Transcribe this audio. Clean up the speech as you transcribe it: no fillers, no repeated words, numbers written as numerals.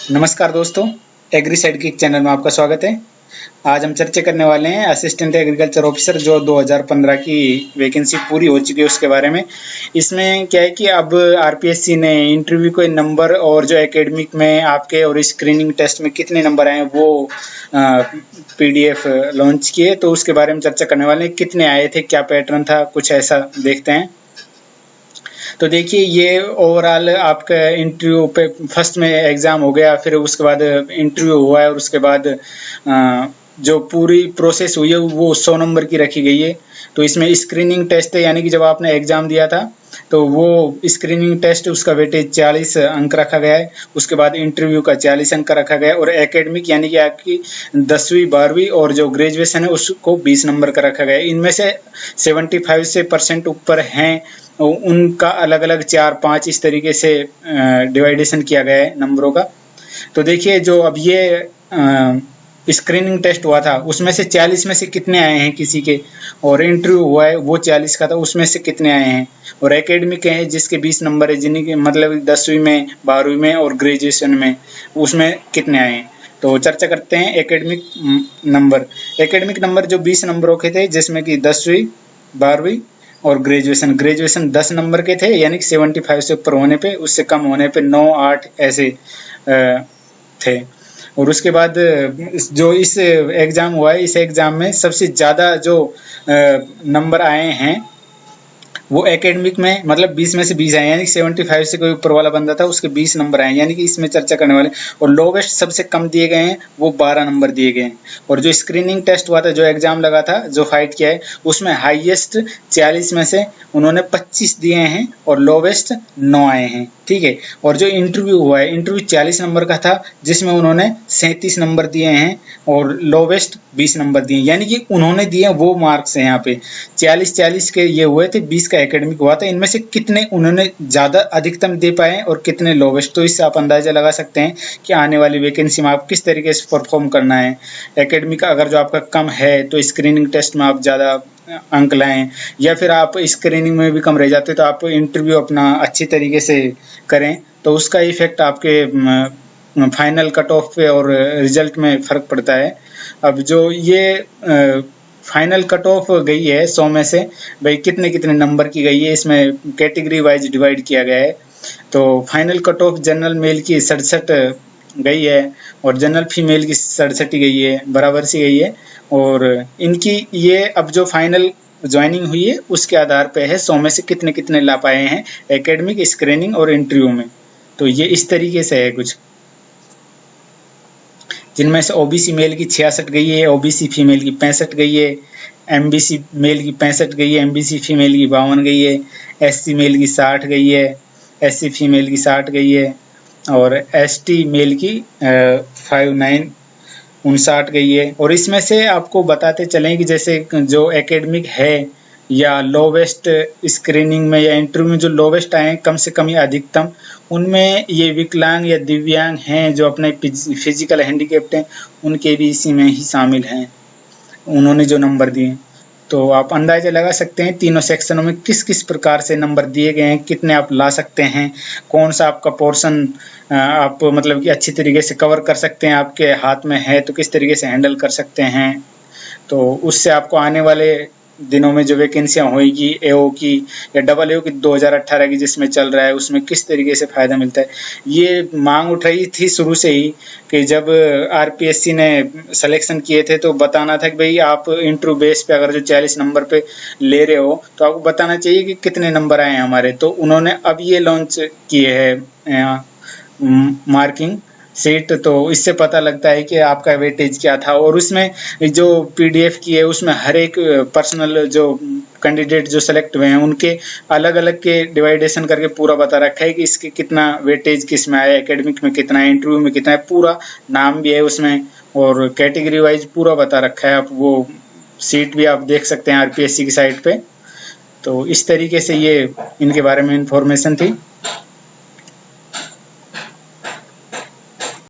नमस्कार दोस्तों, agree साइडकिक channel में आपका स्वागत है। आज हम चर्चा करने वाले हैं असिस्टेंट एग्रीकल्चर ऑफिसर जो 2015 की वैकेंसी पूरी हो चुकी है उसके बारे में। इसमें क्या है कि अब आरपीएससी ने इंटरव्यू के नंबर और जो एकेडमिक में आपके और स्क्रीनिंग टेस्ट में कितने नंबर आए वो पीडीएफ लॉन्च किए, तो उसके बारे में चर्चा करने वाले हैं। कितने आए थे, क्या पैटर्न था, कुछ ऐसा देखते हैं। तो देखिए, ये ओवरऑल आपका इंटरव्यू पे फर्स्ट में एग्जाम हो गया, फिर उसके बाद इंटरव्यू हुआ है और उसके बाद जो पूरी प्रोसेस हुई है वो 100 नंबर की रखी गई है। तो इसमें स्क्रीनिंग टेस्ट है, यानी कि जब आपने एग्जाम दिया था तो वो स्क्रीनिंग टेस्ट उसका वेटेज 40 अंक रखा गया है। उसके बाद इंटरव्यू का 40 अंक रखा गया है और एकेडमिक यानी कि आपकी 10वीं 12वीं और जो ग्रेजुएशन है उसको 20 नंबर का रखा गया है। इनमें से 75 से % ऊपर हैं उनका अलग अलग 4-5 इस तरीके से डिवाइडेशन किया गया है नंबरों का। तो देखिए, जो अब ये स्क्रीनिंग टेस्ट हुआ था उसमें से 40 में से कितने आए हैं किसी के, और इंटरव्यू हुआ है वो 40 का था उसमें से कितने आए हैं, और एकेडमिक है जिसके 20 नंबर है, जिनके मतलब 10वीं में 12वीं में और ग्रेजुएशन में उसमें कितने आए हैं। तो चर्चा करते हैं एकेडमिक नंबर। एकेडमिक नंबर जो 20 नंबरों के थे, जिसमें कि 10वीं 12वीं और ग्रेजुएशन 10 नंबर के थे, यानी कि 75 से ऊपर होने पे, उससे कम होने पे 9, 8 ऐसे थे। और उसके बाद जो इस एग्जाम हुआ है, इस एग्जाम में सबसे ज़्यादा जो नंबर आए हैं वो एकेडमिक में मतलब 20 में से 20 आए, यानी कि 75 से कोई ऊपर वाला बंदा था उसके 20 नंबर आए, यानी कि इसमें चर्चा करने वाले। और लोवेस्ट सबसे कम दिए गए हैं वो 12 नंबर दिए गए हैं। और जो स्क्रीनिंग टेस्ट हुआ था, जो एग्जाम लगा था, जो फाइट किया है, उसमें हाईएस्ट 40 में से उन्होंने 25 दिए हैं और लोवेस्ट 9 आए हैं। ठीक है। और जो इंटरव्यू हुआ है, इंटरव्यू 40 नंबर का था जिसमें उन्होंने 37 नंबर दिए हैं और लोवेस्ट 20 नंबर दिए, यानी कि उन्होंने दिए वो मार्क्स हैं यहाँ पे 40-40 के ये हुए थे, 20 का एकेडमिक हुआ था। इनमें से कितने उन्होंने ज़्यादा अधिकतम दे पाए और कितने लोवेस्ट, तो इससे आप अंदाजा लगा सकते हैं कि आने वाली वैकेंसी में आप किस तरीके से परफॉर्म करना है। एकेडमिक अगर जो आपका कम है तो स्क्रीनिंग टेस्ट में आप ज़्यादा अंक लाएं, या फिर आप स्क्रीनिंग में भी कम रह जाते तो आप इंटरव्यू अपना अच्छी तरीके से करें, तो उसका इफेक्ट आपके फाइनल कट ऑफ पे और रिजल्ट में फ़र्क पड़ता है। अब जो ये फाइनल कट ऑफ गई है 100 में से भाई कितने कितने नंबर की गई है, इसमें कैटेगरी वाइज डिवाइड किया गया है। तो final cut off general mail की 67 गई है और जनरल फीमेल की 67 ही गई है, बराबर सी गई है। और इनकी ये अब जो फाइनल ज्वाइनिंग हुई है उसके आधार पे है 100 में से कितने कितने ला पाए हैं एकेडमिक, स्क्रीनिंग और इंटरव्यू में। तो ये इस तरीके से है कुछ, जिनमें से ओबीसी मेल की 66 गई है, ओबीसी फीमेल की 65 गई है, एमबीसी मेल की 65 गई है, एमबीसी फीमेल की 52 गई है, एससी मेल की 60 गई है, एससी फीमेल की 60 गई है, और एसटी मेल की 59 गई है। और इसमें से आपको बताते चलें कि जैसे जो एकेडमिक है या लोवेस्ट स्क्रीनिंग में या इंटरव्यू में जो लोवेस्ट आए कम से कम या अधिकतम, उनमें ये विकलांग या दिव्यांग हैं जो अपने फिजिकल हैंडीकैप्ड हैं, उनके भी इसी में ही शामिल हैं उन्होंने जो नंबर दिए। तो आप अंदाजा लगा सकते हैं तीनों सेक्शनों में किस किस प्रकार से नंबर दिए गए हैं, कितने आप ला सकते हैं, कौन सा आपका पोर्शन आप मतलब कि अच्छी तरीके से कवर कर सकते हैं, आपके हाथ में है तो किस तरीके से हैंडल कर सकते हैं। तो उससे आपको आने वाले दिनों में जो वैकेंसियाँ होएगी एओ की या डबल एओ की 2018 की जिसमें चल रहा है, उसमें किस तरीके से फ़ायदा मिलता है। ये मांग उठ रही थी शुरू से ही कि जब आरपीएससी ने सिलेक्शन किए थे तो बताना था कि भाई आप इंटरव्यू बेस पे अगर जो 40 नंबर पे ले रहे हो तो आपको बताना चाहिए कि कितने नंबर आए हमारे। तो उन्होंने अब ये लॉन्च किए है मार्किंग सीट, तो इससे पता लगता है कि आपका वेटेज क्या था। और उसमें जो पीडीएफ की है उसमें हर एक पर्सनल जो कैंडिडेट जो सेलेक्ट हुए हैं उनके अलग अलग के डिवाइडेशन करके पूरा बता रखा है कि इसके कितना वेटेज किस में आया, एकेडमिक में कितना है, इंटरव्यू में कितना है, पूरा नाम भी है उसमें और कैटेगरी वाइज पूरा बता रखा है। आप वो सीट भी आप देख सकते हैं आरपीएससी की साइट पे। तो इस तरीके से ये इनके बारे में इंफॉर्मेशन थी।